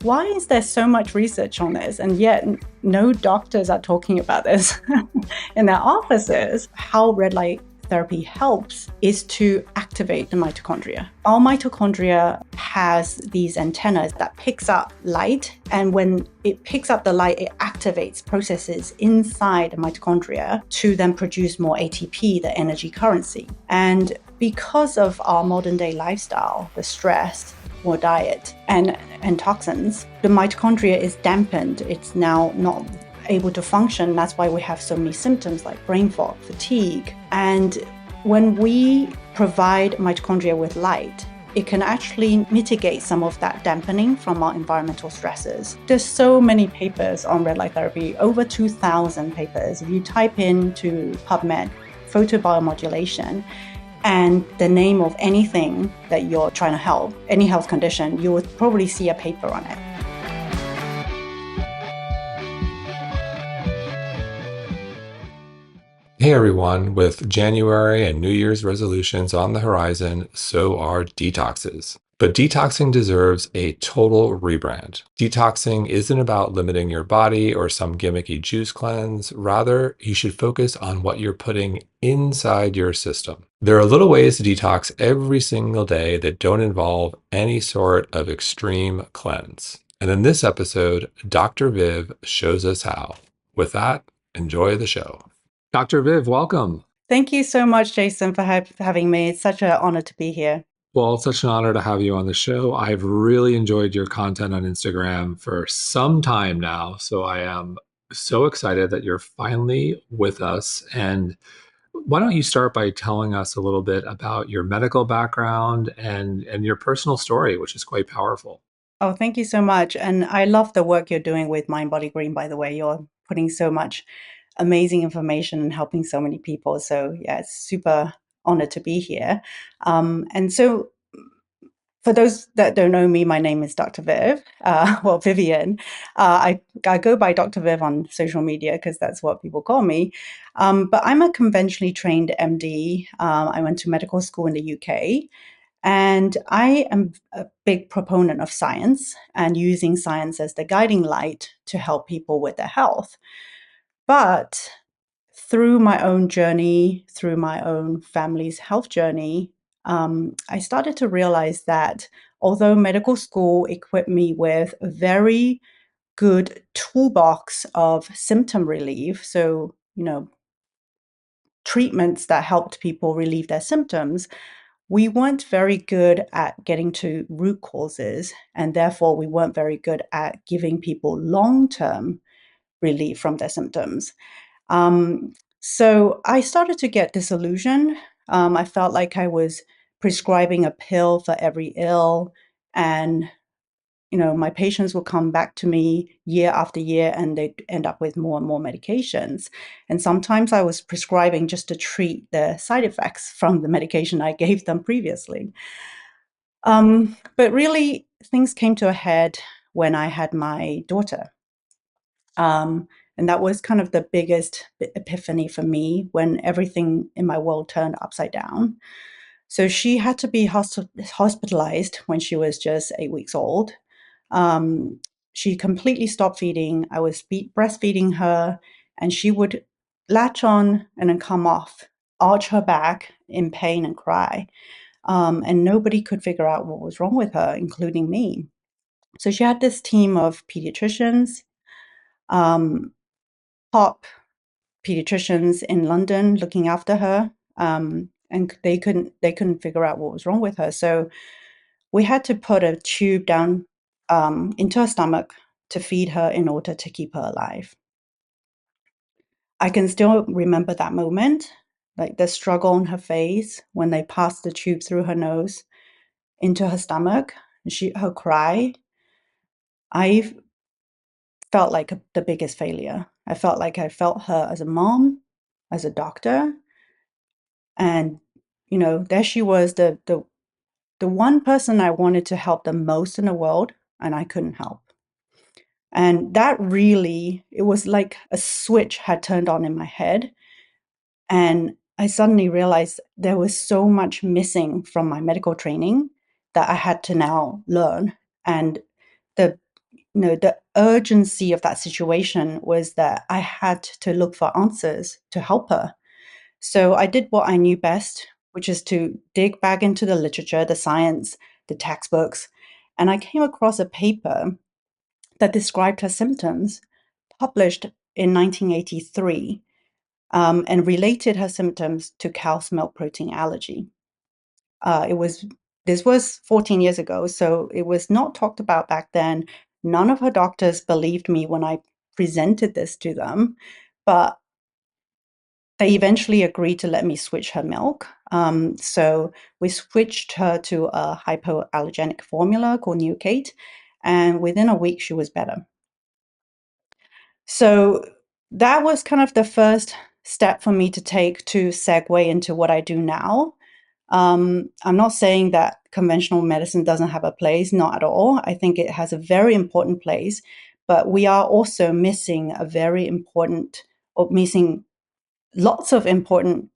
why is there so much research on this? And yet no doctors are talking about this in their offices. How red light therapy helps is to activate the mitochondria. Our mitochondria has these antennas that picks up light, and when it picks up the light, it activates processes inside the mitochondria to then produce more ATP, the energy currency. And because of our modern day lifestyle, the stress, more diet, and toxins, the mitochondria is dampened. It's now not able to function. That's why we have so many symptoms like brain fog, fatigue. And when we provide mitochondria with light, it can actually mitigate some of that dampening from our environmental stresses. There's so many papers on red light therapy, over 2,000 papers. If you type into PubMed, photobiomodulation, and the name of anything that you're trying to help, any health condition, you would probably see a paper on it. Hey everyone, with January and New Year's resolutions on the horizon, so are detoxes. But detoxing deserves a total rebrand. Detoxing isn't about limiting your body or some gimmicky juice cleanse. Rather, you should focus on what you're putting inside your system. There are little ways to detox every single day that don't involve any sort of extreme cleanse. And in this episode, Dr. Viv shows us how. With that, enjoy the show. Dr. Viv, welcome. Thank you so much, Jason, for having me. It's such an honor to be here. Well, it's such an honor to have you on the show. I've really enjoyed your content on Instagram for some time now. So I am so excited that you're finally with us. And why don't you start by telling us a little bit about your medical background and your personal story, which is quite powerful. Oh, thank you so much. And I love the work you're doing with mindbodygreen, by the way. You're putting so much amazing information and helping so many people. So yeah, it's super honored to be here. And so for those that don't know me, my name is Dr. Viv, Vivian. I go by Dr. Viv on social media because that's what people call me. But I'm a conventionally trained MD. I went to medical school in the UK. And I am a big proponent of science and using science as the guiding light to help people with their health. But through my own journey, through my own family's health journey, I started to realize that although medical school equipped me with a very good toolbox of symptom relief, so, treatments that helped people relieve their symptoms, we weren't very good at getting to root causes, and therefore we weren't very good at giving people long-term relief from their symptoms. Um, so I started to get disillusioned. I felt like I was prescribing a pill for every ill, and my patients will come back to me year after year and they end up with more and more medications. And sometimes I was prescribing just to treat the side effects from the medication I gave them previously. But really, things came to a head when I had my daughter. And that was kind of the biggest epiphany for me when everything in my world turned upside down. So she had to be hospitalized when she was just 8 weeks old. She completely stopped feeding. I was breastfeeding her, and she would latch on and then come off, arch her back in pain and cry. And nobody could figure out what was wrong with her, including me. So she had this team of pediatricians, um, top pediatricians in London looking after her, and they couldn't figure out what was wrong with her. So we had to put a tube down into her stomach to feed her in order to keep her alive. I can still remember that moment, like the struggle on her face when they passed the tube through her nose into her stomach. Her cry. I felt like the biggest failure. I felt like I felt her as a mom, as a doctor, and there she was, the one person I wanted to help the most in the world, and I couldn't help. And that really, it was like a switch had turned on in my head. And I suddenly realized there was so much missing from my medical training that I had to now learn. And the the urgency of that situation was that I had to look for answers to help her. So I did what I knew best, which is to dig back into the literature, the science, the textbooks, and I came across a paper that described her symptoms, published in 1983, and related her symptoms to cow's milk protein allergy. It was This was 14 years ago, so it was not talked about back then. None of her doctors believed me when I presented this to them, but they eventually agreed to let me switch her milk. So we switched her to a hypoallergenic formula called Nucate, and within a week she was better. So that was kind of the first step for me to take to segue into what I do now. I'm not saying that conventional medicine doesn't have a place, not at all. I think it has a very important place, but we are also missing a very important, or missing lots of important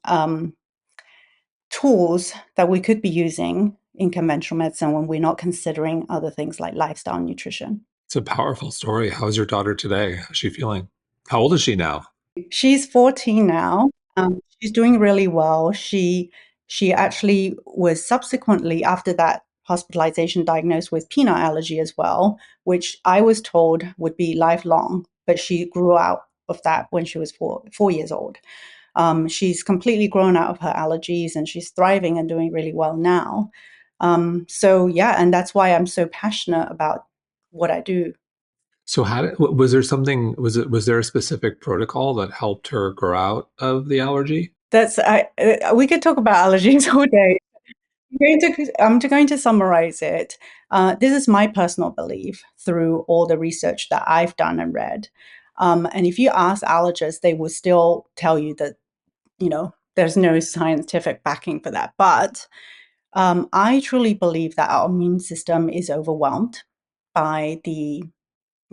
tools that we could be using in conventional medicine when we're not considering other things like lifestyle nutrition. It's a powerful story. How's your daughter today? How's she feeling? How old is she now? She's 14 now. She's doing really well. She actually was subsequently, after that hospitalization, diagnosed with peanut allergy as well, which I was told would be lifelong, but she grew out of that when she was 4 years old. She's completely grown out of her allergies and she's thriving and doing really well now. So yeah, and that's why I'm so passionate about what I do. So was there something, was there a specific protocol that helped her grow out of the allergy? We could talk about allergies all day. I'm going to summarize it. This is my personal belief through all the research that I've done and read. And if you ask allergists, they will still tell you that, there's no scientific backing for that. But I truly believe that our immune system is overwhelmed by the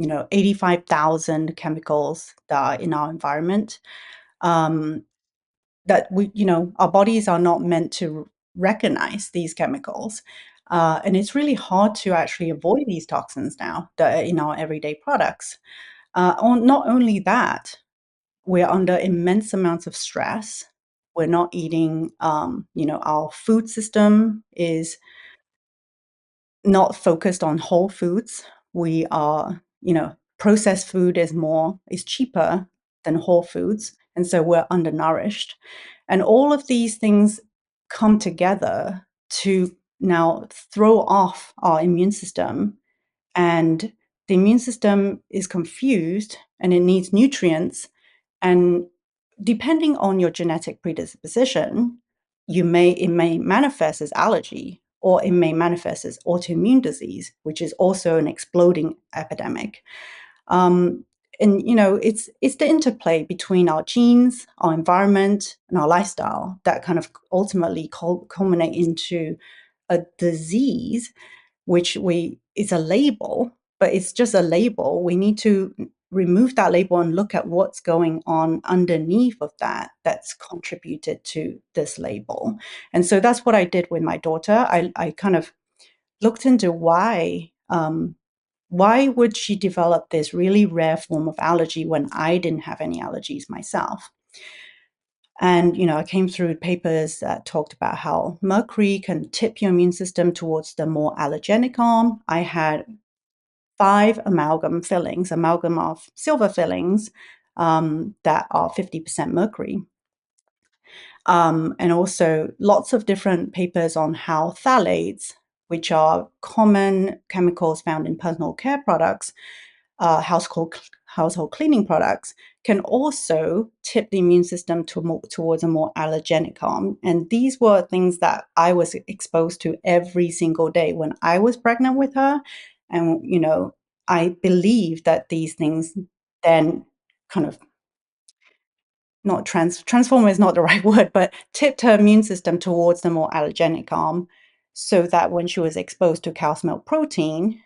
85,000 chemicals that are in our environment. Um, that our bodies are not meant to recognize these chemicals. And it's really hard to actually avoid these toxins now that are in our everyday products. Not only that, we're under immense amounts of stress. We're not eating, our food system is not focused on whole foods. We are, processed food is cheaper than whole foods. And so we're undernourished. And all of these things come together to now throw off our immune system. And the immune system is confused and it needs nutrients. And depending on your genetic predisposition, it may manifest as allergy or it may manifest as autoimmune disease, which is also an exploding epidemic. Um, and it's the interplay between our genes, our environment, and our lifestyle that kind of ultimately culminate into a disease, which it's a label, but it's just a label. We need to remove that label and look at what's going on underneath of that's contributed to this label. And so that's what I did with my daughter. I kind of looked into why would she develop this really rare form of allergy when I didn't have any allergies myself? And, I came through papers that talked about how mercury can tip your immune system towards the more allergenic arm. I had 5 amalgam of silver fillings, that are 50% mercury. And also lots of different papers on how phthalates, which are common chemicals found in personal care products, household cleaning products, can also tip the immune system towards a more allergenic arm. And these were things that I was exposed to every single day when I was pregnant with her. And, I believe that these things then kind of not transform is not the right word, but tipped her immune system towards the more allergenic arm, so that when she was exposed to cow's milk protein,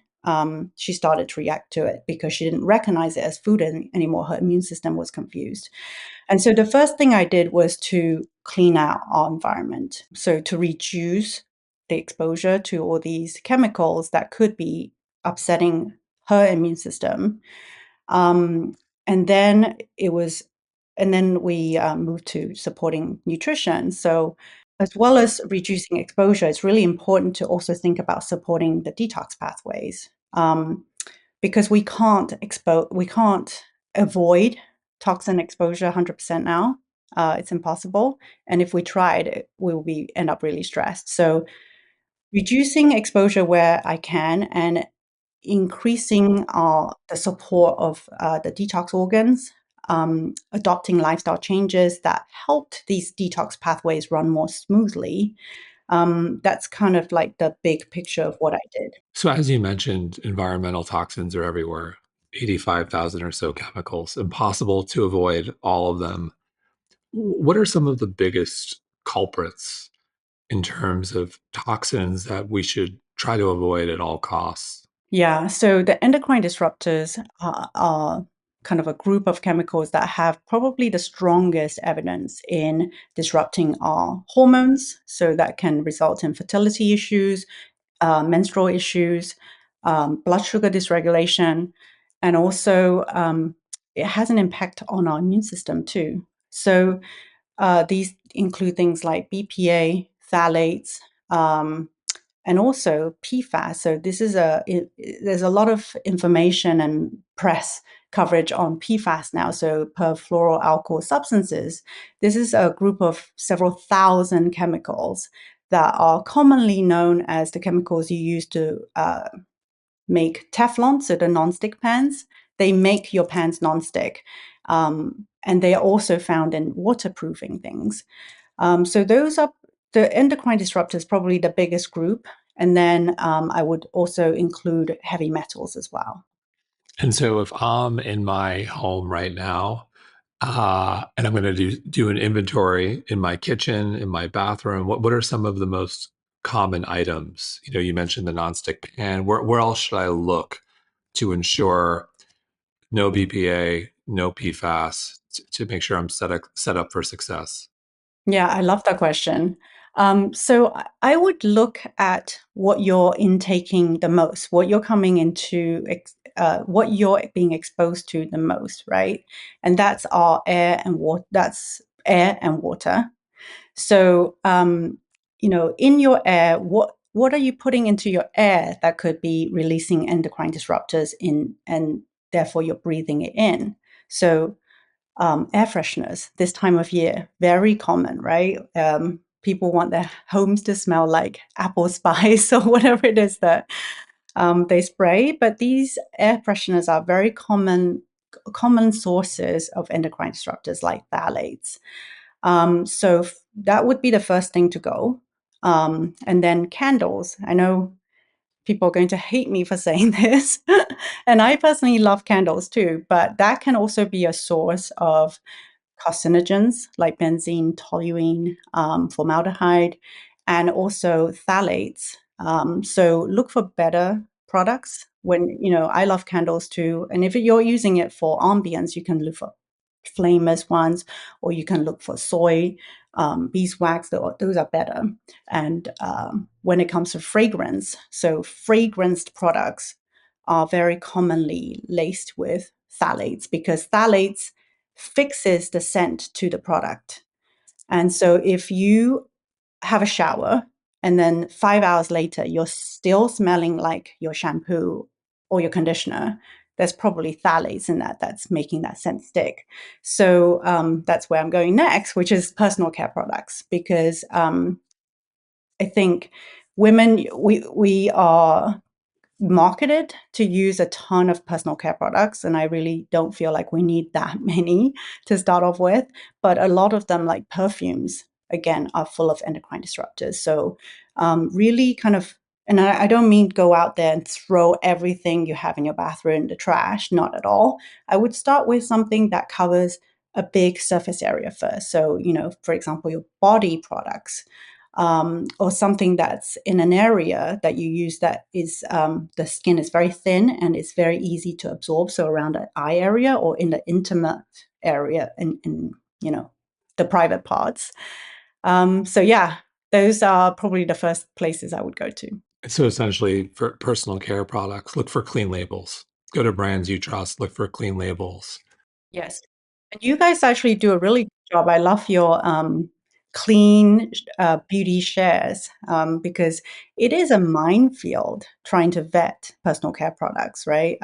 she started to react to it because she didn't recognize it as food anymore. Her immune system was confused. And so the first thing I did was to clean out our environment. So to reduce the exposure to all these chemicals that could be upsetting her immune system. Um, and then it was, and then we moved to supporting nutrition. So, as well as reducing exposure, it's really important to also think about supporting the detox pathways, because we can't avoid toxin exposure 100% now. It's impossible, and if we tried, we will be end up really stressed. So, reducing exposure where I can and increasing the support of the detox organs, adopting lifestyle changes that helped these detox pathways run more smoothly. That's kind of like the big picture of what I did. So, as you mentioned, environmental toxins are everywhere, 85,000 or so chemicals, impossible to avoid all of them. What are some of the biggest culprits in terms of toxins that we should try to avoid at all costs? Yeah, so the endocrine disruptors are kind of a group of chemicals that have probably the strongest evidence in disrupting our hormones. So that can result in fertility issues, menstrual issues, blood sugar dysregulation, and also it has an impact on our immune system too. So these include things like BPA, phthalates, um, and also PFAS. So this is there's a lot of information and press coverage on PFAS now. So perfluoroalkyl substances. This is a group of several thousand chemicals that are commonly known as the chemicals you use to make Teflon, so the non-stick pans. They make your pans non-stick. And they are also found in waterproofing things. So those are the endocrine disruptors, probably the biggest group. And then I would also include heavy metals as well. And so, if I'm in my home right now, and I'm going to do an inventory in my kitchen, in my bathroom, what are some of the most common items? You mentioned the nonstick pan. Where else should I look to ensure no BPA, no PFAS, to make sure I'm set up for success? Yeah, I love that question. So I would look at what you're intaking the most, what you're coming into, what you're being exposed to the most, right? And that's our air and water. That's air and water. So, in your air, what are you putting into your air that could be releasing endocrine disruptors in, and therefore you're breathing it in? So, air fresheners this time of year, very common, right? People want their homes to smell like apple spice or whatever it is that they spray. But these air fresheners are very common sources of endocrine disruptors like phthalates. So that would be the first thing to go. And then candles. I know people are going to hate me for saying this. And I personally love candles too, but that can also be a source of carcinogens like benzene, toluene, formaldehyde, and also phthalates. So look for better products. I love candles too. And if you're using it for ambience, you can look for flameless ones, or you can look for soy, beeswax. Those are better. And when it comes to fragrance, so fragranced products are very commonly laced with phthalates because phthalates fixes the scent to the product. And so if you have a shower and then 5 hours later you're still smelling like your shampoo or your conditioner, there's probably phthalates in that that's making that scent stick. So that's where I'm going next, which is personal care products, because I think women, we are marketed to use a ton of personal care products, and I really don't feel like we need that many to start off with. But a lot of them, like perfumes, again, are full of endocrine disruptors. So really kind of, and I don't mean go out there and throw everything you have in your bathroom in the trash, not at all. I would start with something that covers a big surface area first. So, for example, your body products, or something that's in an area that you use that is the skin is very thin and it's very easy to absorb. So around the eye area or in the intimate area in the private parts. So yeah, those are probably the first places I would go to. So essentially, for personal care products, look for clean labels. Go to brands you trust, look for clean labels. Yes. And you guys actually do a really good job. I love your clean beauty shares because it is a minefield trying to vet personal care products, right?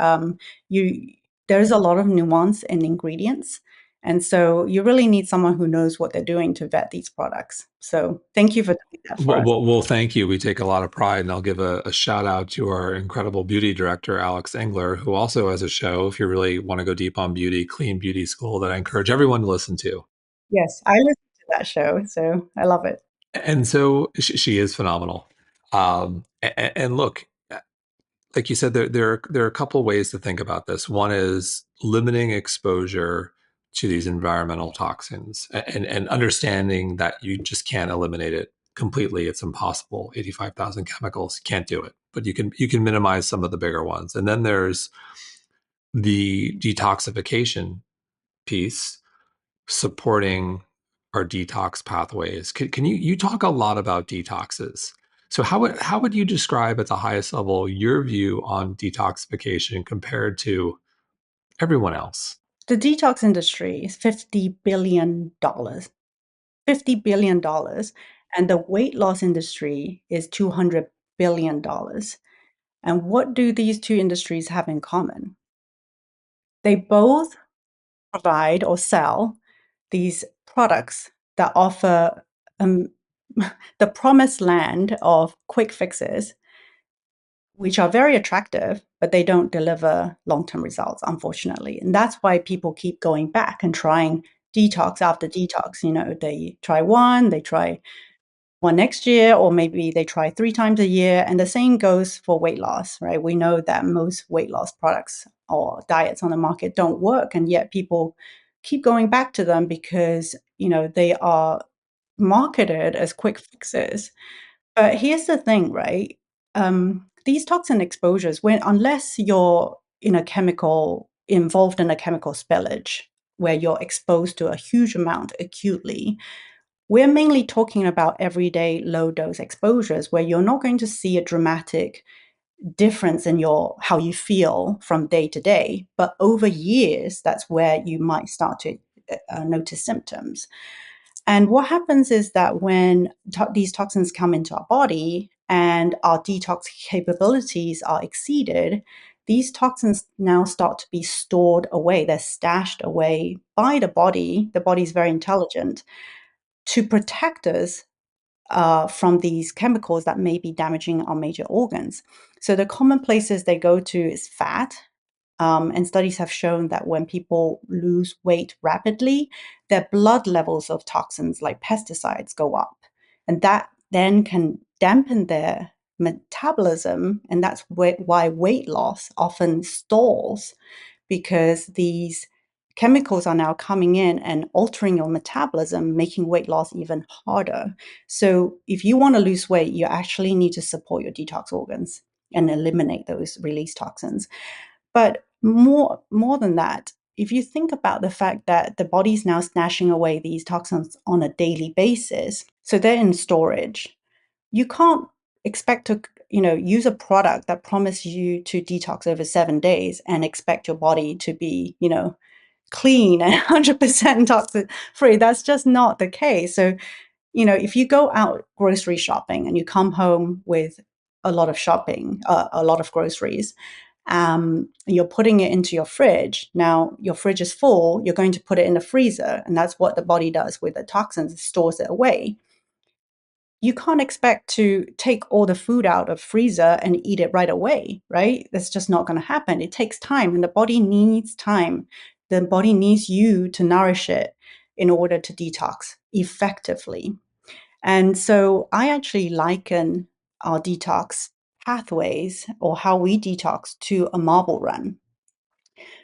You there's a lot of nuance in ingredients. And so you really need someone who knows what they're doing to vet these products. So thank you for doing that for us. Well, thank you. We take a lot of pride, and I'll give a shout out to our incredible beauty director, Alex Engler, who also has a show, if you really want to go deep on beauty, Clean Beauty School, that I encourage everyone to listen to. Yes, I listen to that show, so I love it. And so she is phenomenal. And look, like you said, there are a couple ways to think about this. One is limiting exposure to these environmental toxins and understanding that you just can't eliminate it completely. It's impossible. 85,000 chemicals, you can't do it. But you can minimize some of the bigger ones. And then there's the detoxification piece, supporting our detox pathways. Can you talk a lot about detoxes? So how would you describe at the highest level your view on detoxification compared to everyone else? The detox industry is $50 billion. $50 billion, and the weight loss industry is $200 billion. And what do these two industries have in common? They both provide or sell these products that offer um, the promised land of quick fixes, which are very attractive, but they don't deliver long-term results, unfortunately. And that's why people keep going back and trying detox after detox. They try one, they try one next year, or maybe they try 3 times a year. And the same goes for weight loss, right? We know that most weight loss products or diets on the market don't work, and yet people keep going back to them because, they are marketed as quick fixes. But here's the thing, right? These toxin exposures, when unless you're involved in a chemical spillage where you're exposed to a huge amount acutely, we're mainly talking about everyday low dose exposures where you're not going to see a dramatic difference in your how you feel from day to day, but over years, that's where you might start to notice symptoms. And what happens is that when these toxins come into our body and our detox capabilities are exceeded, these toxins now start to be stored away. They're stashed away by the body. The body is very intelligent to protect us from these chemicals that may be damaging our major organs. So the common places they go to is fat. And studies have shown that when people lose weight rapidly, their blood levels of toxins like pesticides go up. And that then can dampen their metabolism. And that's why weight loss often stalls, because these chemicals are now coming in and altering your metabolism, making weight loss even harder. So if you want to lose weight, you actually need to support your detox organs and eliminate those release toxins. But more than that, if you think about the fact that the body's now snatching away these toxins on a daily basis, so they're in storage, you can't expect to use a product that promises you to detox over 7 days and expect your body to be clean and 100% toxic free. That's just not the case. So if you go out grocery shopping and you come home with a lot of shopping, a lot of groceries, you're putting it into your fridge. Now your fridge is full, you're going to put it in the freezer, and that's what the body does with the toxins, it stores it away. You can't expect to take all the food out of freezer and eat it right away, right? That's just not going to happen. It takes time, and the body needs time. The body needs you to nourish it in order to detox effectively. And so I actually liken our detox pathways or how we detox to a marble run.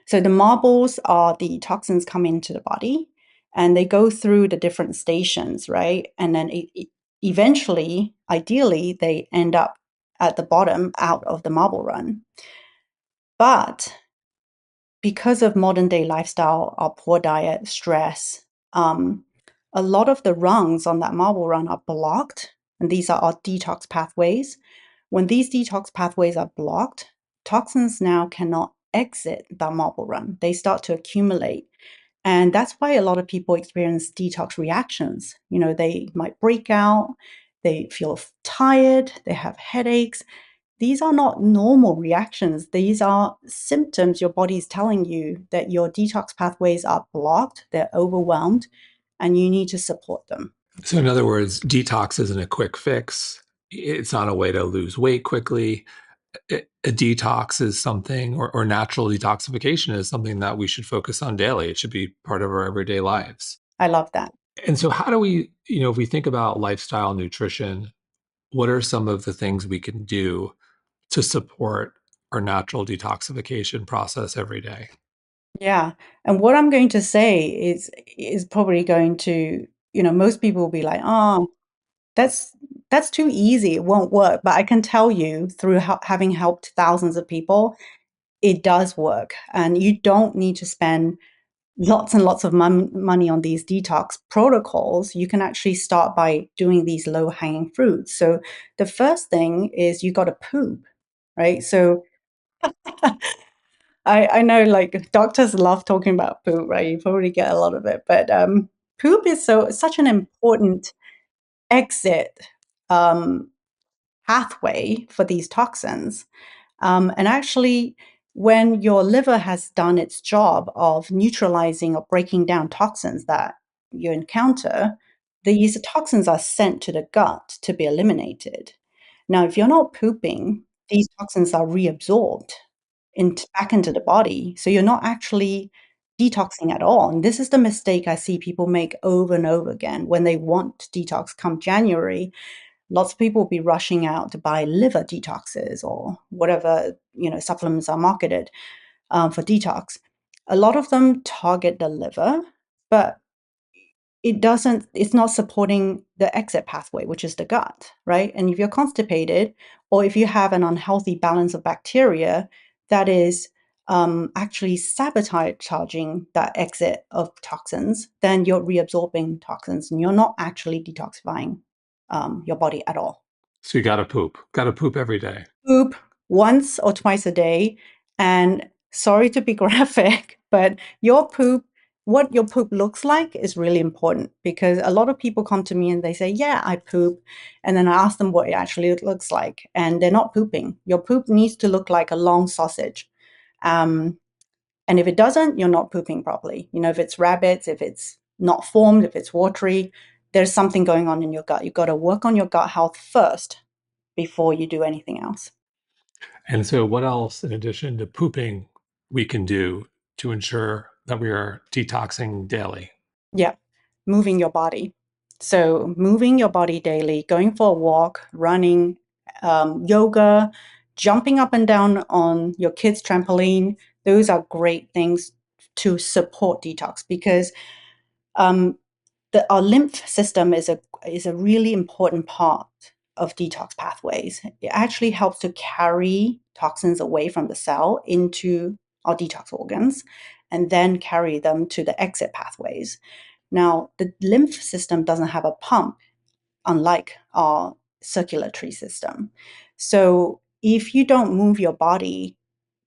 So the marbles are the toxins coming into the body, and they go through the different stations, right? And then eventually, ideally, they end up at the bottom out of the marble run. But because of modern day lifestyle, our poor diet, stress, a lot of the rungs on that marble run are blocked. And these are our detox pathways. When these detox pathways are blocked, toxins now cannot exit that marble run. They start to accumulate. And that's why a lot of people experience detox reactions. They might break out, they feel tired, they have headaches. These are not normal reactions. These are symptoms your body is telling you that your detox pathways are blocked, they're overwhelmed, and you need to support them. So, in other words, detox isn't a quick fix. It's not a way to lose weight quickly. A detox is something, or natural detoxification is something that we should focus on daily. It should be part of our everyday lives. I love that. And so, how do we, if we think about lifestyle nutrition, what are some of the things we can do to support our natural detoxification process every day? Yeah. And what I'm going to say is probably going to, most people will be like, oh, that's that's too easy. It won't work. But I can tell you through having helped thousands of people, it does work. And you don't need to spend lots and lots of money on these detox protocols. You can actually start by doing these low hanging fruits. So the first thing is you got to poop, right? So I know like doctors love talking about poop, right? You probably get a lot of it, but poop is such an important exit um, pathway for these toxins. And actually, when your liver has done its job of neutralizing or breaking down toxins that you encounter, these toxins are sent to the gut to be eliminated. Now, if you're not pooping, these toxins are reabsorbed back into the body. So you're not actually detoxing at all. And this is the mistake I see people make over and over again when they want to detox come January. Lots of people will be rushing out to buy liver detoxes or whatever supplements are marketed for detox. A lot of them target the liver, but it's not supporting the exit pathway, which is the gut, right? And if you're constipated or if you have an unhealthy balance of bacteria that is actually sabotaging that exit of toxins, then you're reabsorbing toxins and you're not actually detoxifying your body at all. So, you got to poop every day. Poop once or twice a day. And sorry to be graphic, but what your poop looks like is really important because a lot of people come to me and they say, yeah, I poop. And then I ask them what it actually looks like. And they're not pooping. Your poop needs to look like a long sausage. Um, and if it doesn't, you're not pooping properly. If it's rabbits, if it's not formed, if it's watery, there's something going on in your gut. You've got to work on your gut health first before you do anything else. And so, what else, in addition to pooping, we can do to ensure that we are detoxing daily? Yeah, moving your body. So, moving your body daily, going for a walk, running, yoga, jumping up and down on your kids' trampoline, those are great things to support detox because um, our lymph system is a really important part of detox pathways. It actually helps to carry toxins away from the cell into our detox organs and then carry them to the exit pathways. Now, the lymph system doesn't have a pump, unlike our circulatory system. So, if you don't move your body,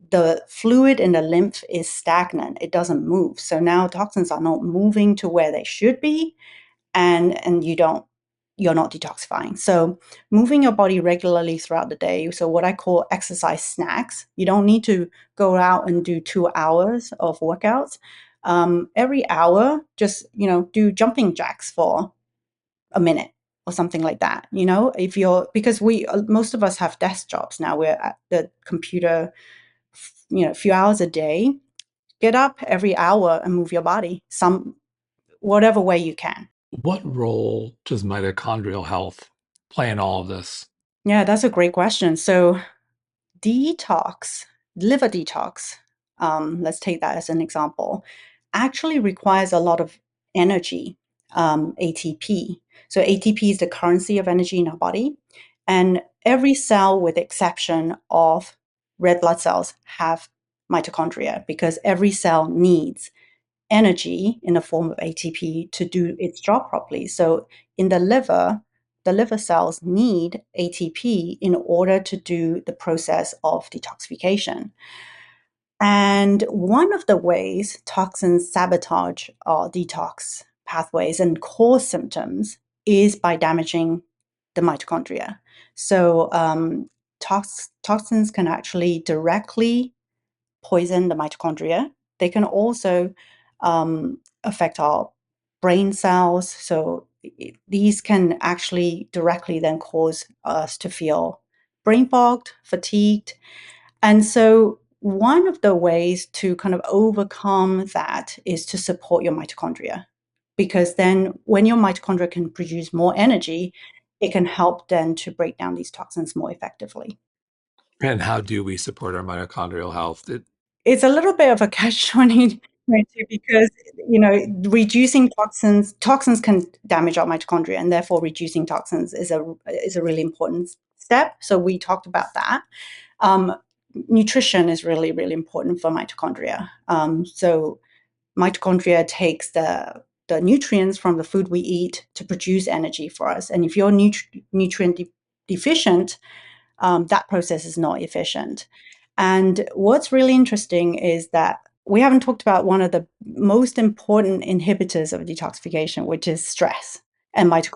the fluid in the lymph is stagnant. It doesn't move. So now toxins are not moving to where they should be, and you're not detoxifying. So moving your body regularly throughout the day. So what I call exercise snacks. You don't need to go out and do 2 hours of workouts. Every hour, just do jumping jacks for a minute or something like that. If you're because we most of us have desk jobs now. We're at the computer, a few hours a day. Get up every hour and move your body whatever way you can. What role does mitochondrial health play in all of this? Yeah, that's a great question. So detox, liver detox, let's take that as an example, actually requires a lot of energy, ATP. So ATP is the currency of energy in our body. And every cell, with the exception of red blood cells, have mitochondria because every cell needs energy in the form of ATP to do its job properly. So in the liver cells need ATP in order to do the process of detoxification. And one of the ways toxins sabotage our detox pathways and cause symptoms is by damaging the mitochondria. So, toxins can actually directly poison the mitochondria. They can also affect our brain cells. So, these can actually directly then cause us to feel brain fogged, fatigued, and so one of the ways to kind of overcome that is to support your mitochondria. Because then when your mitochondria can produce more energy, it can help then to break down these toxins more effectively. And how do we support our mitochondrial health? It's a little bit of a catch-22 because, reducing toxins can damage our mitochondria, and therefore reducing toxins is a really important step. So we talked about that. Um, Nutrition is really, really important for mitochondria. So mitochondria takes the nutrients from the food we eat to produce energy for us. And if you're nutrient deficient, that process is not efficient. And what's really interesting is that we haven't talked about one of the most important inhibitors of detoxification, which is stress. And mitochondria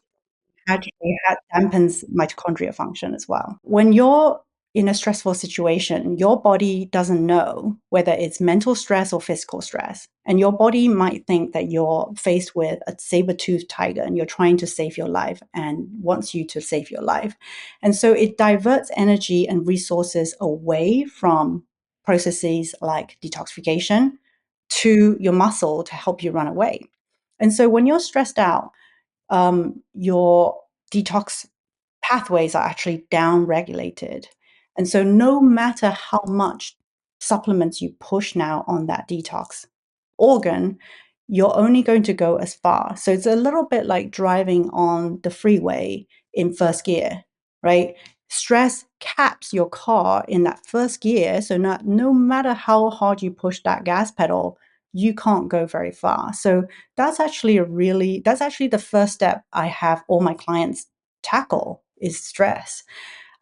actually dampens mitochondria function as well. When you're in a stressful situation, your body doesn't know whether it's mental stress or physical stress. And your body might think that you're faced with a saber-toothed tiger and you're trying to save your life and wants you to save your life. And so it diverts energy and resources away from processes like detoxification to your muscle to help you run away. And so when you're stressed out, your detox pathways are actually down regulated. And so, no matter how much supplements you push now on that detox organ, you're only going to go as far. So, it's a little bit like driving on the freeway in first gear, right? Stress caps your car in that first gear. So, no matter how hard you push that gas pedal, you can't go very far. So, that's actually the first step I have all my clients tackle is stress.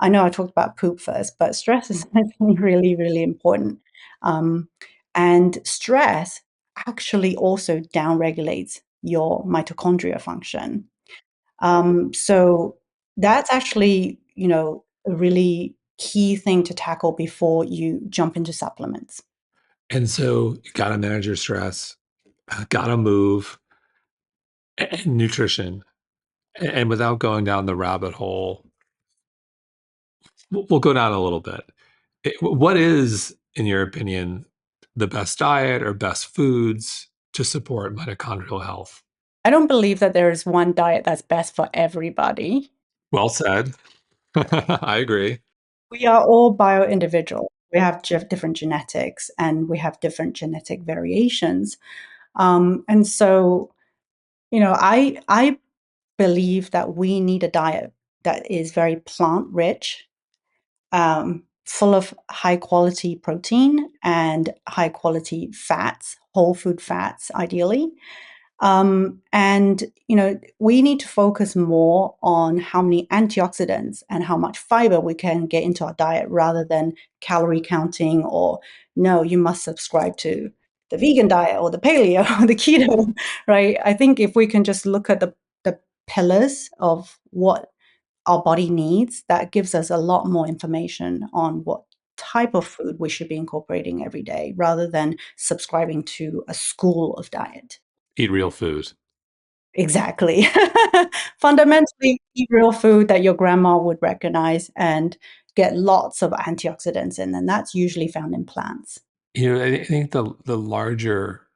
I know I talked about poop first, but stress is actually really, really important. Um, and stress actually also downregulates your mitochondria function. So that's actually, a really key thing to tackle before you jump into supplements. And so you got to manage your stress, got to move, and nutrition. And without going down the rabbit hole, we'll go down a little bit. What is, in your opinion, the best diet or best foods to support mitochondrial health? I don't believe that there is one diet that's best for everybody. Well said. I agree. We are all bio-individual. We have different genetics and we have different genetic variations. And so, I believe that we need a diet that is very plant rich, full of high quality protein and high quality fats, whole food fats, ideally. And, we need to focus more on how many antioxidants and how much fiber we can get into our diet rather than calorie counting or no, you must subscribe to the vegan diet or the paleo or the keto, right? I think if we can just look at the pillars of what our body needs, that gives us a lot more information on what type of food we should be incorporating every day rather than subscribing to a school of diet. Eat real food. Exactly. Fundamentally, eat real food that your grandma would recognize and get lots of antioxidants in, and that's usually found in plants. I think the larger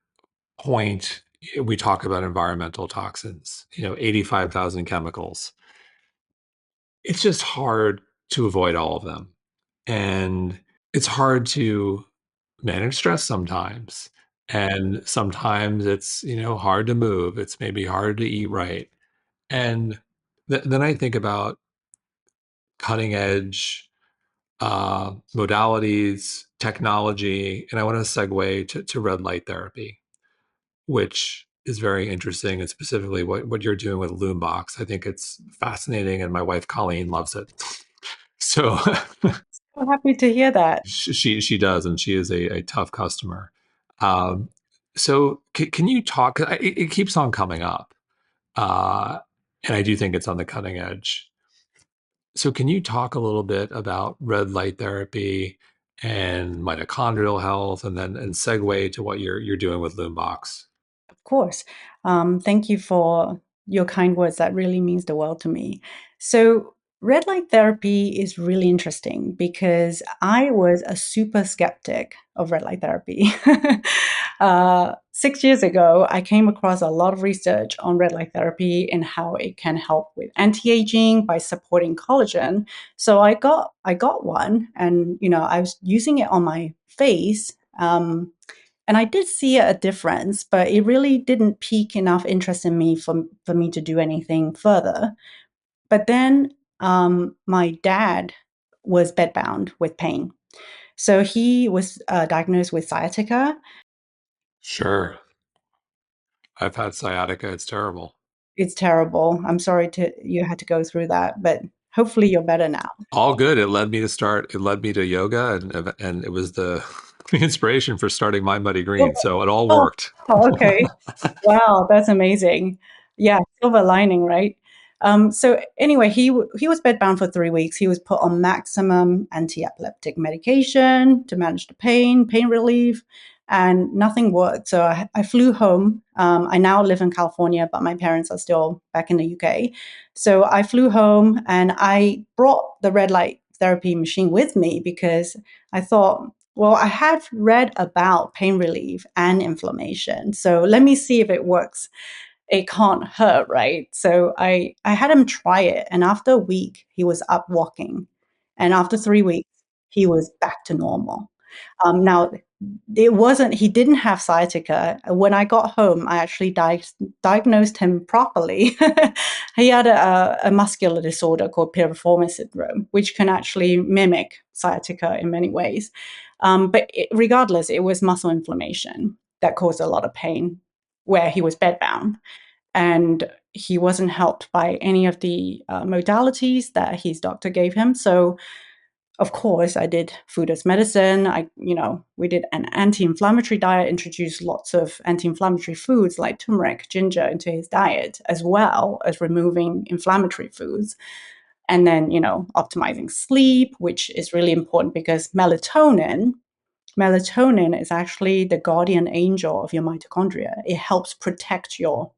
point we talk about environmental toxins, 85,000 chemicals. It's just hard to avoid all of them. And it's hard to manage stress sometimes. And sometimes it's, hard to move. It's maybe hard to eat right. And then I think about cutting edge modalities, technology, and I want to segue to red light therapy, which is very interesting, and specifically what you're doing with Loombox. I think it's fascinating, and my wife Colleen loves it. So So happy to hear that. She does, and she is a tough customer. Um, so can you talk? 'Cause it keeps on coming up, uh, and I do think it's on the cutting edge. So can you talk a little bit about red light therapy and mitochondrial health, and then and segue to what you're doing with Loombox? Of course. Thank you for your kind words. That really means the world to me. So, red light therapy is really interesting because I was a super skeptic of red light therapy. 6 years ago, I came across a lot of research on red light therapy and how it can help with anti-aging by supporting collagen. So I got one, and I was using it on my face. And I did see a difference, but it really didn't pique enough interest in me for me to do anything further. But then my dad was bedbound with pain. So he was diagnosed with sciatica. Sure. I've had sciatica. It's terrible. It's terrible. I'm sorry to you had to go through that, but hopefully you're better now. All good. It led me to yoga, and it was the the inspiration for starting mindbodygreen. So it all Oh, worked. okay. Wow, that's amazing. Yeah, silver lining, right? So anyway, he was bedbound for 3 weeks. He was put on maximum anti-epileptic medication to manage the pain relief, and nothing worked. So I flew home. I now live in California, but my parents are still back in the UK. So I flew home and I brought the red light therapy machine with me because I thought, well, I had read about pain relief and inflammation. So let me see if it works. It can't hurt, right? So I had him try it. And after a week, he was up walking. And after 3 weeks, he was back to normal. Now, he didn't have sciatica. When I got home, I actually diagnosed him properly. He had a muscular disorder called piriformis syndrome, which can actually mimic sciatica in many ways. Regardless, it was muscle inflammation that caused a lot of pain where he was bedbound. And he wasn't helped by any of the modalities that his doctor gave him. So of course, I did food as medicine. We did an anti-inflammatory diet, introduced lots of anti-inflammatory foods like turmeric, ginger into his diet, as well as removing inflammatory foods. And then, optimizing sleep, which is really important because melatonin is actually the guardian angel of your mitochondria. It helps protect your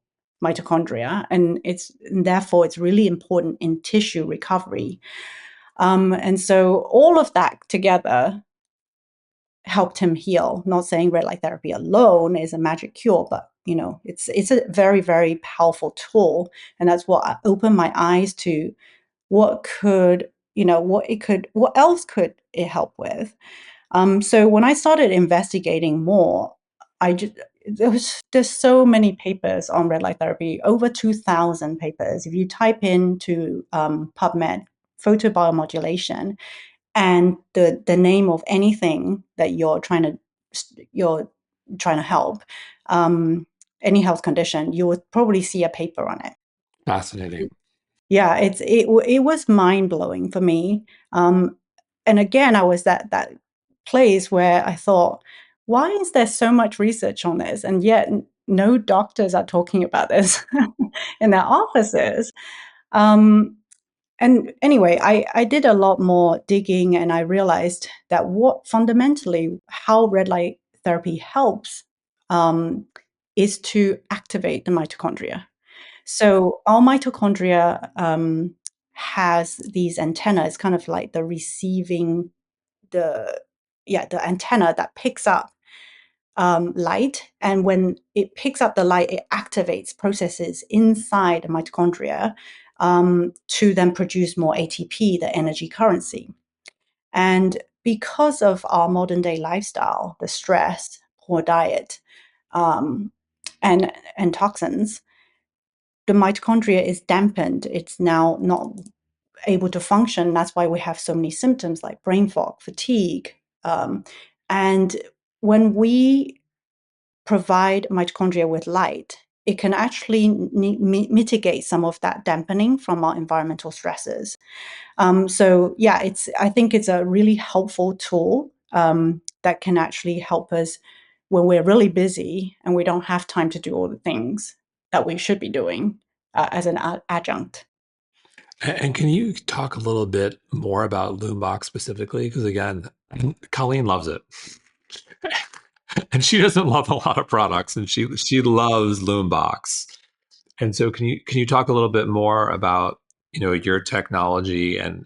mitochondria, and therefore it's really important in tissue recovery. And so all of that together helped him heal. Not saying red light therapy alone is a magic cure, but it's a very, very powerful tool. And that's what opened my eyes to what could, what else could it help with. So when I started investigating more, I just there's so many papers on red light therapy, over 2,000 papers. If you type into PubMed, photobiomodulation, and the name of anything that you're trying to help, um, any health condition, you would probably see a paper on it. Fascinating. Yeah, it was mind blowing for me. Um, and again, I was that place where I thought, why is there so much research on this, and yet no doctors are talking about this in their offices? Um, and anyway, I did a lot more digging, and I realized that what fundamentally how red light therapy helps um, is to activate the mitochondria. So our mitochondria has these antennas, kind of like the the antenna that picks up light, and when it picks up the light, it activates processes inside the mitochondria to then produce more ATP, the energy currency. And because of our modern day lifestyle, the stress, poor diet, um, and toxins, the mitochondria is dampened. It's now not able to function. That's why we have so many symptoms like brain fog, fatigue. And when we provide mitochondria with light, it can actually mitigate some of that dampening from our environmental stresses. So yeah, I think it's a really helpful tool that can actually help us when we're really busy and we don't have time to do all the things that we should be doing as an adjunct. And can you talk a little bit more about Loombox specifically? Because again, Colleen loves it, and she doesn't love a lot of products, and she loves Loombox. And so, can you talk a little bit more about your technology and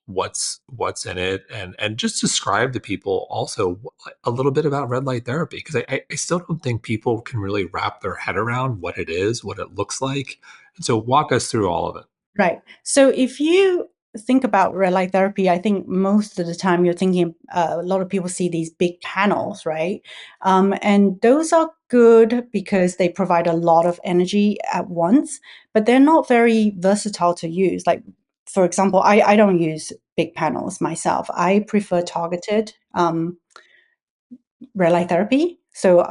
what's in it, and just describe to people also a little bit about red light therapy, because I still don't think people can really wrap their head around what it is, what it looks like, and so walk us through all of it. Right. So if you think about red light therapy, I think most of the time you're thinking a lot of people see these big panels, right? And those are good because they provide a lot of energy at once, but they're not very versatile to use. Like, for example, I don't use big panels myself. I prefer targeted red light therapy. So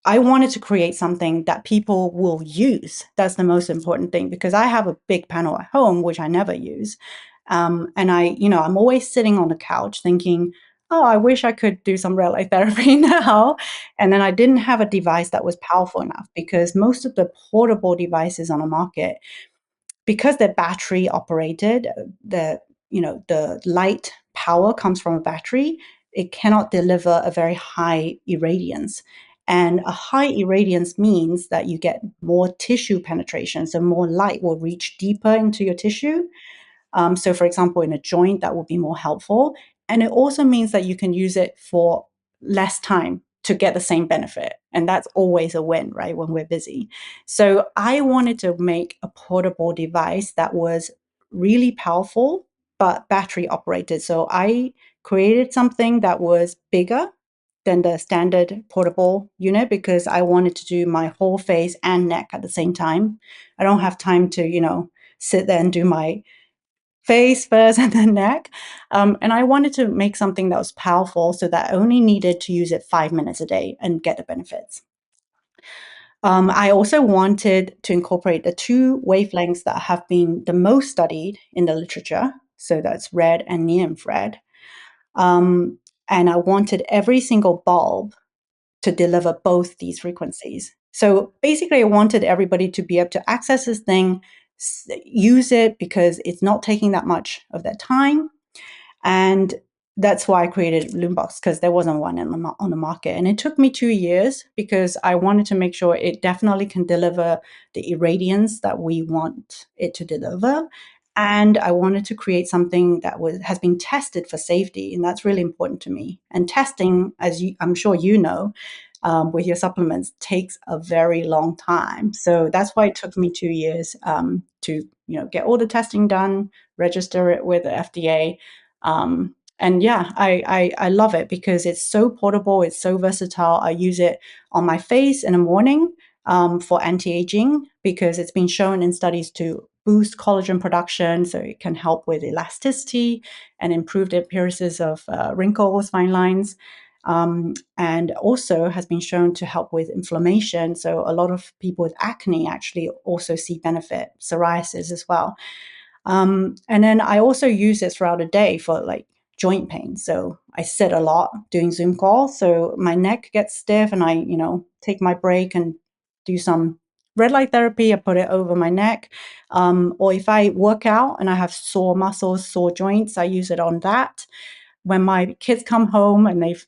I wanted to create something that people will use. That's the most important thing because I have a big panel at home which I never use, and I'm always sitting on the couch thinking, oh, I wish I could do some red light therapy now, and then I didn't have a device that was powerful enough because most of the portable devices on the market, because they're battery operated, the light power comes from a battery. It cannot deliver a very high irradiance. And a high irradiance means that you get more tissue penetration, so more light will reach deeper into your tissue. So, for example, in a joint, that would be more helpful. And it also means that you can use it for less time to get the same benefit. And that's always a win, right? When we're busy. So, I wanted to make a portable device that was really powerful, but battery operated. So, I created something that was bigger than the standard portable unit because I wanted to do my whole face and neck at the same time. I don't have time to, sit there and do my face first and then neck. And I wanted to make something that was powerful so that I only needed to use it 5 minutes a day and get the benefits. I also wanted to incorporate the two wavelengths that have been the most studied in the literature. So that's red and near infrared. And I wanted every single bulb to deliver both these frequencies. So basically, I wanted everybody to be able to access this thing, use it because it's not taking that much of their time. And that's why I created Loombox because there wasn't one on the market. And it took me 2 years because I wanted to make sure it definitely can deliver the irradiance that we want it to deliver. And I wanted to create something that has been tested for safety. And that's really important to me. And testing, I'm sure you know, with your supplements takes a very long time. So that's why it took me 2 years to get all the testing done, register it with the FDA. And yeah, I love it because it's so portable, it's so versatile. I use it on my face in the morning for anti-aging because it's been shown in studies to boost collagen production, so it can help with elasticity and improve the appearances of wrinkles, fine lines. And also has been shown to help with inflammation. So a lot of people with acne actually also see benefit, psoriasis as well. And then I also use it throughout the day for like joint pain. So I sit a lot doing Zoom calls. So my neck gets stiff and I, take my break and do some red light therapy. I put it over my neck. Or if I work out and I have sore muscles, sore joints, I use it on that. When my kids come home and they've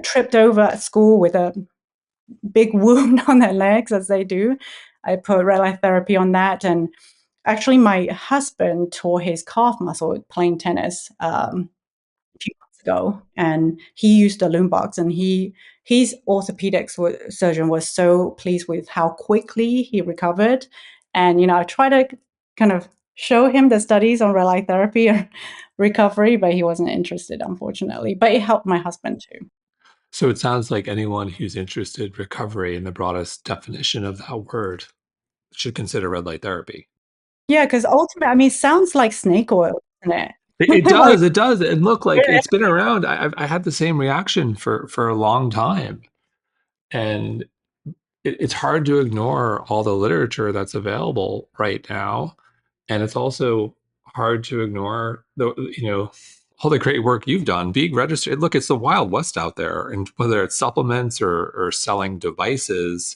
tripped over at school with a big wound on their legs as they do, I put red light therapy on that. And actually, my husband tore his calf muscle playing tennis a few months ago, and he used a Loombox. And his orthopedic surgeon was so pleased with how quickly he recovered. And I try to kind of show him the studies on red light therapy and recovery, but he wasn't interested, unfortunately. But it helped my husband too. So it sounds like anyone who's interested in recovery in the broadest definition of that word should consider red light therapy. Yeah, because ultimately, I mean, it sounds like snake oil, isn't it? It Like, does. It does. And look, like it's been around. I had the same reaction for a long time, and it's hard to ignore all the literature that's available right now, and it's also hard to ignore the all the great work you've done being registered. Look, it's the Wild West out there, and whether it's supplements or selling devices,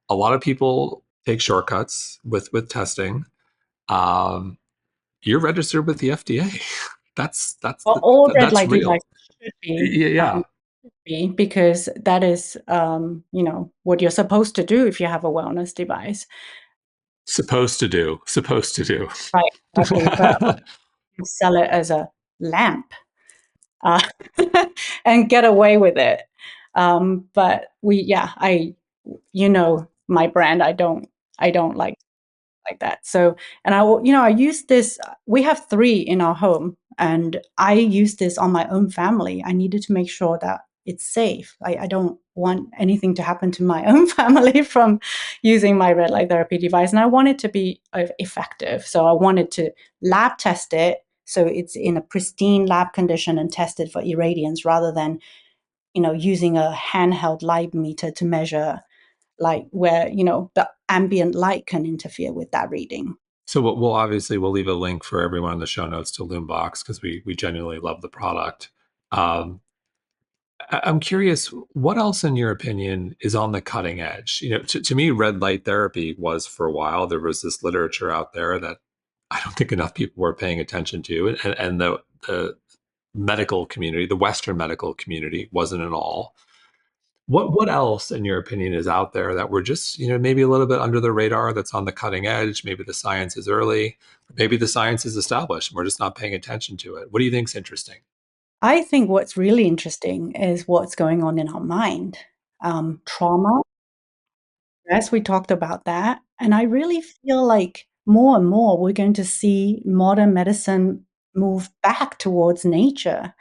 a lot of people take shortcuts with testing. Um, you're registered with the FDA. Well, all red That's light real. devices should be, Yeah, because that is, what you're supposed to do if you have a wellness device. supposed to do. Right, exactly. But you sell it as a lamp, uh, and get away with it. But my brand. I don't like that. So, and I use this. We have three in our home, and I use this on my own family. I needed to make sure that it's safe. I don't want anything to happen to my own family from using my red light therapy device, and I want it to be effective. So I wanted to lab test it. So it's in a pristine lab condition and tested for irradiance rather than, using a handheld light meter to measure like where, the ambient light can interfere with that reading. So we'll obviously we'll leave a link for everyone in the show notes to Loombox because we genuinely love the product. Um, I'm curious, what else, in your opinion, is on the cutting edge? To me, red light therapy was for a while. There was this literature out there that I don't think enough people were paying attention to, and the medical community, the Western medical community, wasn't at all. What else, in your opinion, is out there that we're just, maybe a little bit under the radar that's on the cutting edge? Maybe the science is early, maybe the science is established and we're just not paying attention to it. What do you think's interesting? I think what's really interesting is what's going on in our mind. Trauma, yes, we talked about that. And I really feel like more and more we're going to see modern medicine move back towards nature.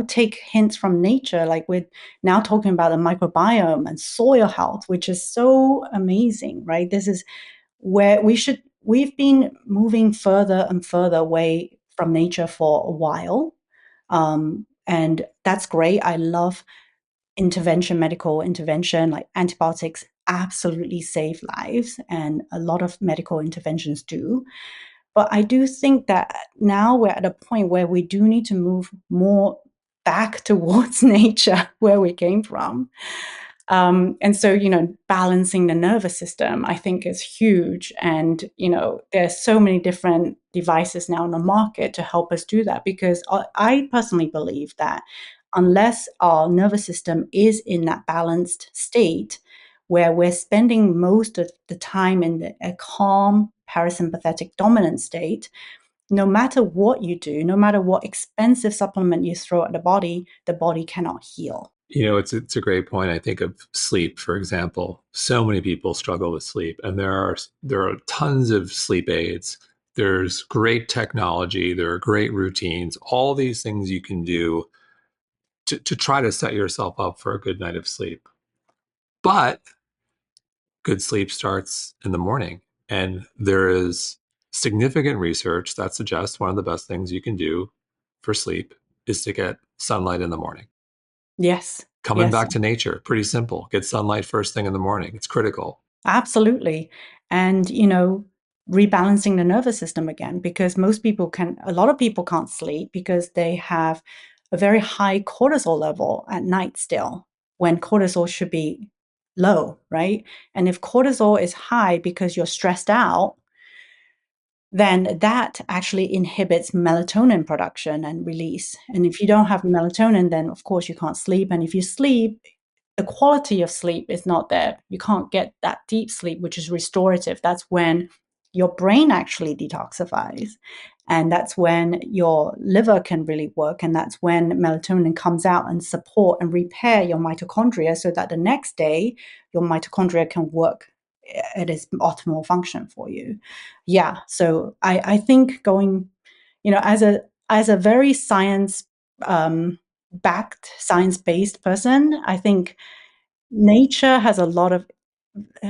Take hints from nature. Like we're now talking about the microbiome and soil health, which is so amazing, right? This is where we've been moving further and further away from nature for a while. And that's great. I love medical intervention, like antibiotics absolutely save lives, and a lot of medical interventions do. But I do think that now we're at a point where we do need to move more back towards nature, where we came from. And so, balancing the nervous system, I think, is huge. And, there's so many different devices now in the market to help us do that, because I personally believe that unless our nervous system is in that balanced state where we're spending most of the time in a calm, parasympathetic dominant state, no matter what you do, no matter what expensive supplement you throw at the body cannot heal. It's a great point. I think of sleep, for example. So many people struggle with sleep, and there are tons of sleep aids. There's great technology. There are great routines. All these things you can do to try to set yourself up for a good night of sleep. But good sleep starts in the morning, and there is significant research that suggests one of the best things you can do for sleep is to get sunlight in the morning. Yes, Coming yes, back to nature, pretty simple. Get sunlight first thing in the morning. It's critical. absolutely. And, rebalancing the nervous system again, because a lot of people can't sleep because they have a very high cortisol level at night still, when cortisol should be low, right? And if cortisol is high because you're stressed out, then that actually inhibits melatonin production and release. And if you don't have melatonin, then of course you can't sleep. And if you sleep, the quality of sleep is not there. You can't get that deep sleep, which is restorative. That's when your brain actually detoxifies. And that's when your liver can really work. And that's when melatonin comes out and support and repair your mitochondria so that the next day your mitochondria can work at its optimal function for you. Yeah. So I think going, as a very backed, science based person, I think nature has a lot of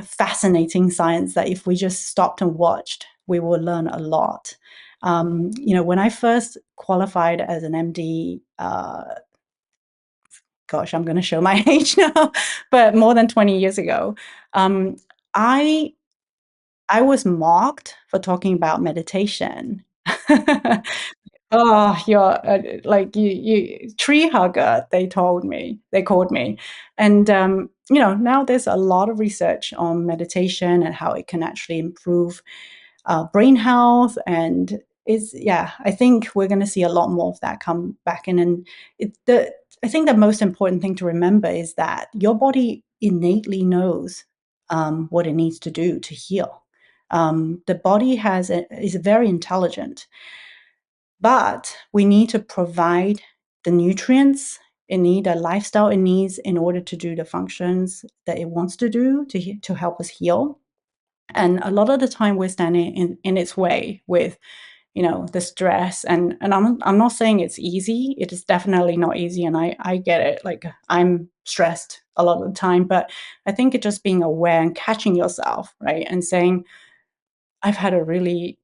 fascinating science that if we just stopped and watched, we will learn a lot. When I first qualified as an MD, gosh, I'm going to show my age now, but more than 20 years ago, um, I I was mocked for talking about meditation. Oh, you're like you tree hugger, they called me. And now there's a lot of research on meditation and how it can actually improve brain health. And I think we're going to see a lot more of that come back in. And I think the most important thing to remember is that your body innately knows what it needs to do to heal. The body is very intelligent, but we need to provide the nutrients it needs, the lifestyle it needs in order to do the functions that it wants to do to help us heal. And a lot of the time we're standing in its way with the stress. And I'm not saying it's easy. It is definitely not easy, and I get it. Like, I'm stressed a lot of the time, but I think it's just being aware and catching yourself, right? And saying, I've had a really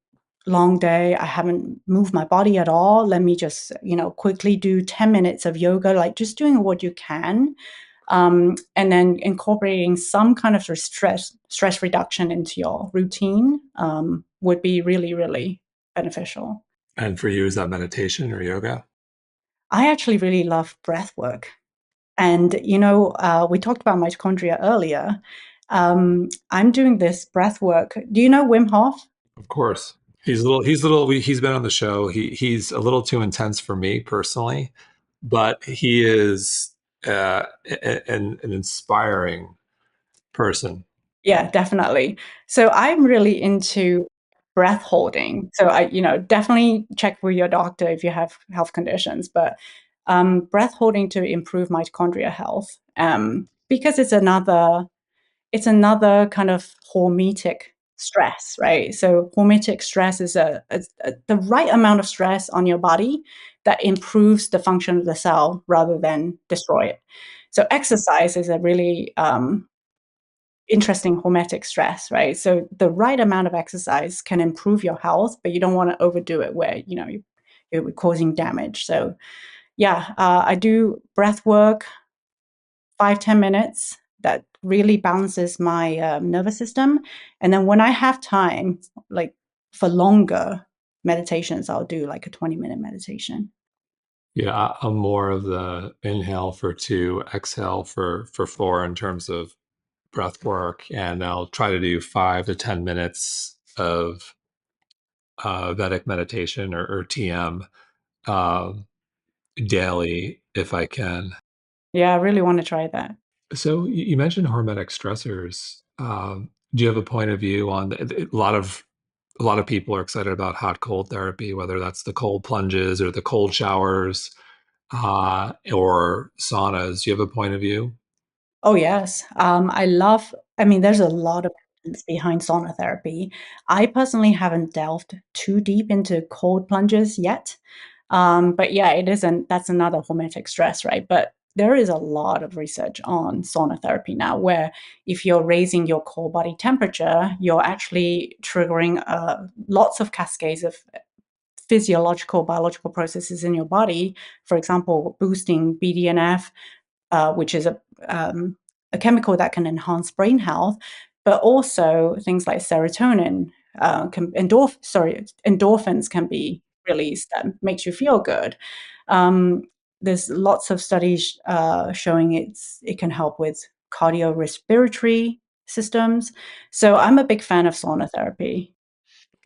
long day. I haven't moved my body at all. Let me just, quickly do 10 minutes of yoga, like just doing what you can. And then incorporating some kind of stress reduction into your routine would be really, really beneficial. And for you, is that meditation or yoga? I actually really love breath work. And, we talked about mitochondria earlier. I'm doing this breath work. Do you know Wim Hof? Of course. He's been on the show. He's a little too intense for me personally, but he is an inspiring person. Yeah, definitely. So I'm really into breath holding. So definitely check with your doctor if you have health conditions, but breath holding to improve mitochondrial health, because it's another kind of hormetic stress, right? So hormetic stress is the right amount of stress on your body that improves the function of the cell rather than destroy it. So exercise is a really interesting hormetic stress, right? So the right amount of exercise can improve your health, but you don't want to overdo it where you're causing damage. So yeah, I do breath work, 5-10 minutes. That really balances my nervous system. And then when I have time, like for longer meditations, I'll do like a 20-minute meditation. Yeah, I'm more of the inhale for two, exhale for four in terms of breath work, and I'll try to do 5 to 10 minutes of Vedic meditation or TM um, daily if I can. Yeah, I really want to try that. So you mentioned hormetic stressors. Do you have a point of view on a lot of people are excited about hot cold therapy, whether that's the cold plunges or the cold showers or saunas? Do you have a point of view? Oh, yes. There's a lot of evidence behind sauna therapy. I personally haven't delved too deep into cold plunges yet. But yeah, that's another hormetic stress, right? But there is a lot of research on sauna therapy now, where if you're raising your core body temperature, you're actually triggering lots of cascades of physiological, biological processes in your body. For example, boosting BDNF, which is a chemical that can enhance brain health, but also things like serotonin, endorphins can be released that makes you feel good. Um, there's lots of studies showing it can help with cardiorespiratory systems. So I'm a big fan of sauna therapy.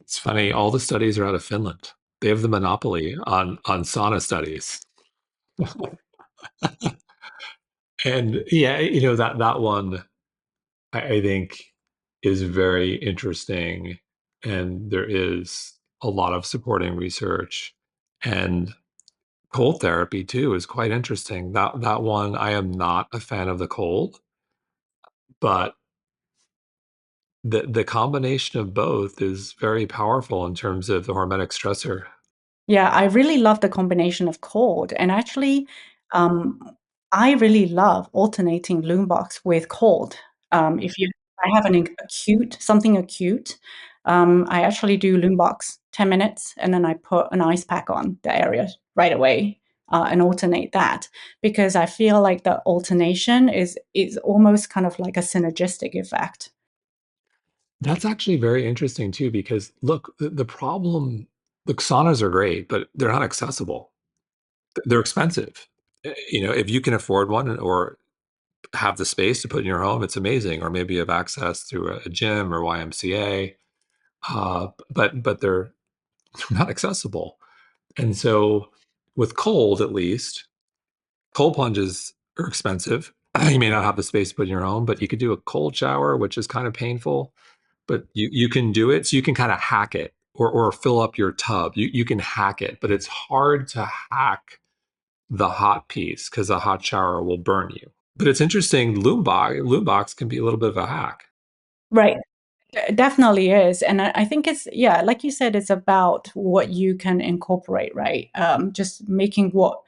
It's funny, all the studies are out of Finland. They have the monopoly on sauna studies. And yeah, that one I think is very interesting, and there is a lot of supporting research. And cold therapy too is quite interesting. That one, I am not a fan of the cold, but the combination of both is very powerful in terms of the hormetic stressor. Yeah, I really love the combination of cold, and actually, um, I really love alternating Loombox with cold. If I have something acute, I actually do Loombox 10 minutes, and then I put an ice pack on the area right away. and alternate that, because I feel like the alternation is almost kind of like a synergistic effect. That's actually very interesting too, because look, the problem, the saunas are great, but they're not accessible. They're expensive. If you can afford one or have the space to put in your home, it's amazing. Or maybe you have access through a gym or YMCA, but they're not accessible. And so, with cold, at least, cold plunges are expensive. You may not have the space to put in your home, but you could do a cold shower, which is kind of painful, but you can do it. So you can kind of hack it or fill up your tub. You can hack it, but it's hard to hack the hot piece because a hot shower will burn you. But it's interesting, Loombox can be a little bit of a hack. Right. It definitely is. And I think it's, yeah, like you said, it's about what you can incorporate, right? Just making what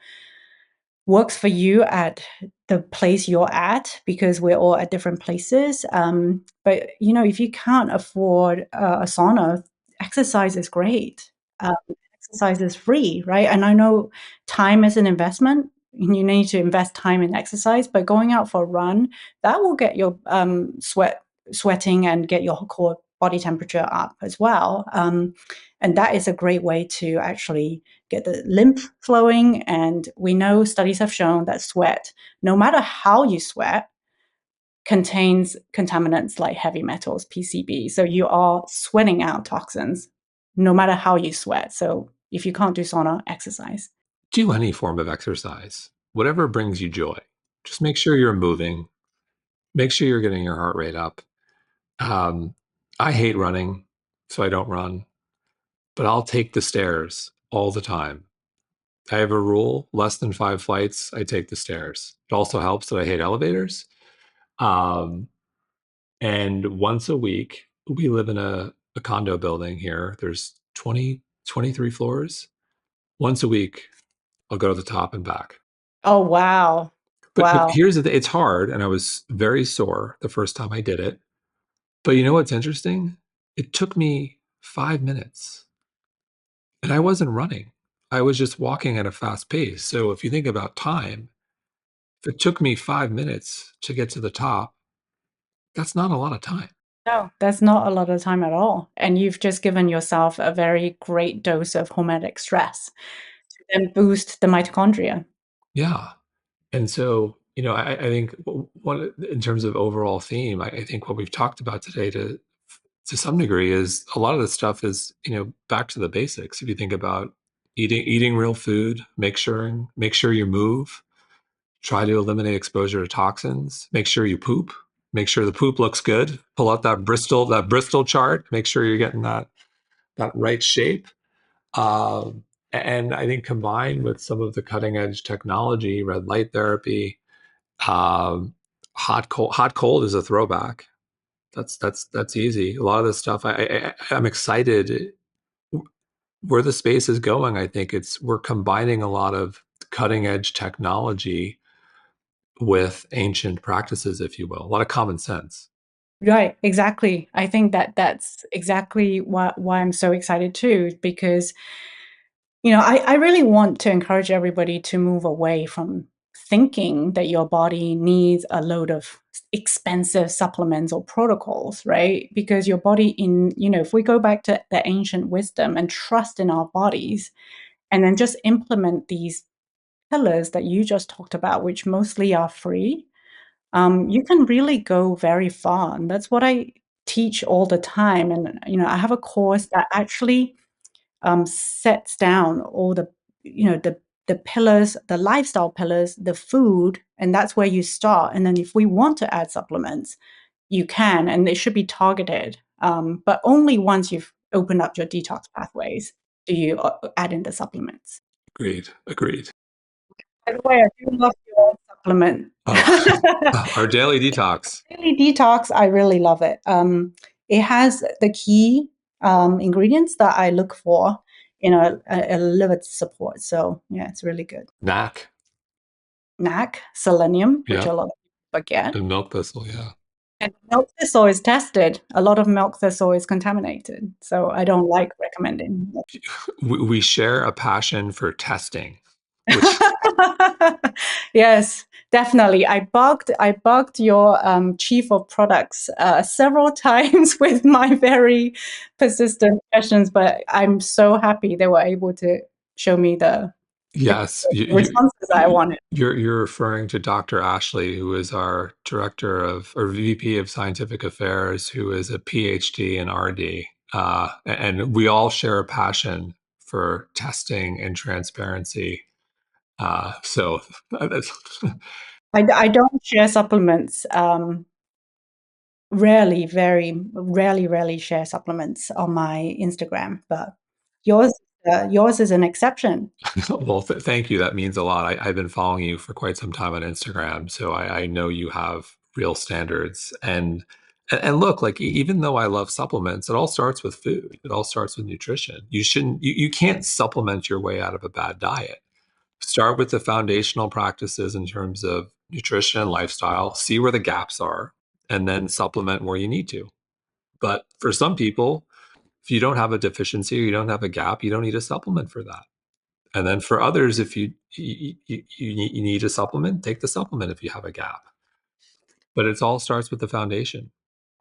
works for you at the place you're at, because we're all at different places. But if you can't afford a sauna, exercise is great. Um, Exercise is free, right? And I know time is an investment. And you need to invest time in exercise, but going out for a run, that will get your sweating and get your core body temperature up as well. And that is a great way to actually get the lymph flowing. And we know studies have shown that sweat, no matter how you sweat, contains contaminants like heavy metals, PCB. So you are sweating out toxins no matter how you sweat. So if you can't do sauna, exercise. Do any form of exercise, whatever brings you joy. Just make sure you're moving, make sure you're getting your heart rate up. Um, I hate running, so I don't run, but I'll take the stairs all the time. I have a rule, less than 5 flights, I take the stairs. It also helps that I hate elevators. Um, and once a week, we live in a condo building here. There's 23 floors. Once a week, I'll go to the top and back. Oh, wow. But Wow. here's the thing, it's hard, and I was very sore the first time I did it. But you know what's interesting? It took me 5 minutes, and I wasn't running. I was just walking at a fast pace. So if you think about time, if it took me 5 minutes to get to the top, that's not a lot of time. No, that's not a lot of time at all. And you've just given yourself a very great dose of hormetic stress to then boost the mitochondria. Yeah. And so, I think one in terms of overall theme, I think what we've talked about today to some degree is a lot of this stuff is, back to the basics. If you think about eating real food, make sure you move, try to eliminate exposure to toxins, make sure you poop, make sure the poop looks good, pull out that Bristol chart, make sure you're getting that right shape. Um, and I think combined with some of the cutting edge technology, red light therapy, um, hot cold is a throwback. That's easy. A lot of this stuff, I'm excited where the space is going. I think we're combining a lot of cutting edge technology with ancient practices, if you will, a lot of common sense. Right, exactly. I think that that's exactly why I'm so excited too, because I really want to encourage everybody to move away from thinking that your body needs a load of expensive supplements or protocols, right? Because your body if we go back to the ancient wisdom and trust in our bodies and then just implement these pillars that you just talked about, which mostly are free, you can really go very far. And that's what I teach all the time. And, I have a course that actually sets down all the pillars, the lifestyle pillars, the food, and that's where you start. And then if we want to add supplements, you can, and they should be targeted. But only once you've opened up your detox pathways do you add in the supplements. Agreed. By the way, I do love your supplement. Oh, our daily detox. Daily detox, I really love it. It has the key ingredients that I look for in a liver support. So yeah, it's really good. NAC. NAC, selenium, which Yeah. a lot of people forget. And milk thistle. Yeah. And milk thistle is tested. A lot of milk thistle is contaminated. So I don't like recommending. We share a passion for testing, which Yes, definitely. I bugged your chief of products several times with my very persistent questions, but I'm so happy they were able to show me the Yes, responses I wanted. you're referring to Dr. Ashley, who is our director of or VP of Scientific Affairs, who is a PhD in RD, and we all share a passion for testing and transparency. So that's I don't share supplements. Rarely, very rarely share supplements on my Instagram, but yours yours is an exception. well, thank you. That means a lot. I've been following you for quite some time on Instagram, so I know you have real standards. And look, like even though I love supplements, it all starts with food. It all starts with nutrition. You can't supplement your way out of a bad diet. Start with the foundational practices in terms of nutrition and lifestyle, see where the gaps are, and then supplement where you need to. But for some people, if you don't have a deficiency or you don't have a gap, you don't need a supplement for that. And then for others, if you need a supplement, take the supplement if you have a gap. But it all starts with the foundation.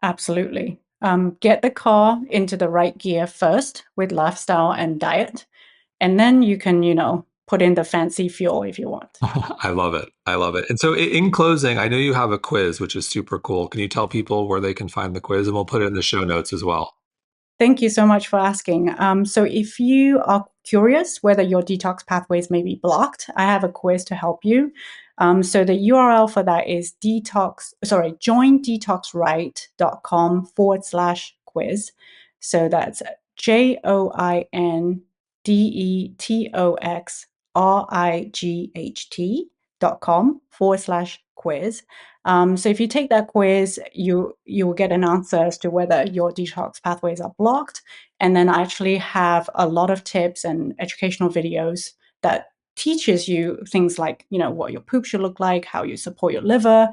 Absolutely. Get the car into the right gear first with lifestyle and diet, and then you can, put in the fancy fuel if you want. I love it. I love it. And so, in closing, I know you have a quiz, which is super cool. Can you tell people where they can find the quiz? And we'll put it in the show notes as well. Thank you so much for asking. So, if you are curious whether your detox pathways may be blocked, I have a quiz to help you. So, the URL for that is joindetoxright.com/quiz. So, that's joindetoxright.com/quiz. So if you take that quiz, you will get an answer as to whether your detox pathways are blocked. And then I actually have a lot of tips and educational videos that teaches you things like, what your poop should look like, how you support your liver,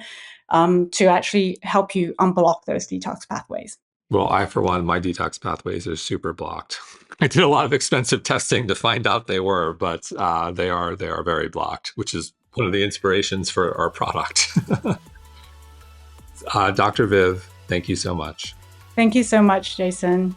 to actually help you unblock those detox pathways. Well, I, for one, my detox pathways are super blocked. I did a lot of expensive testing to find out they were, but they are very blocked, which is one of the inspirations for our product. Dr. Viv, thank you so much. Thank you so much, Jason.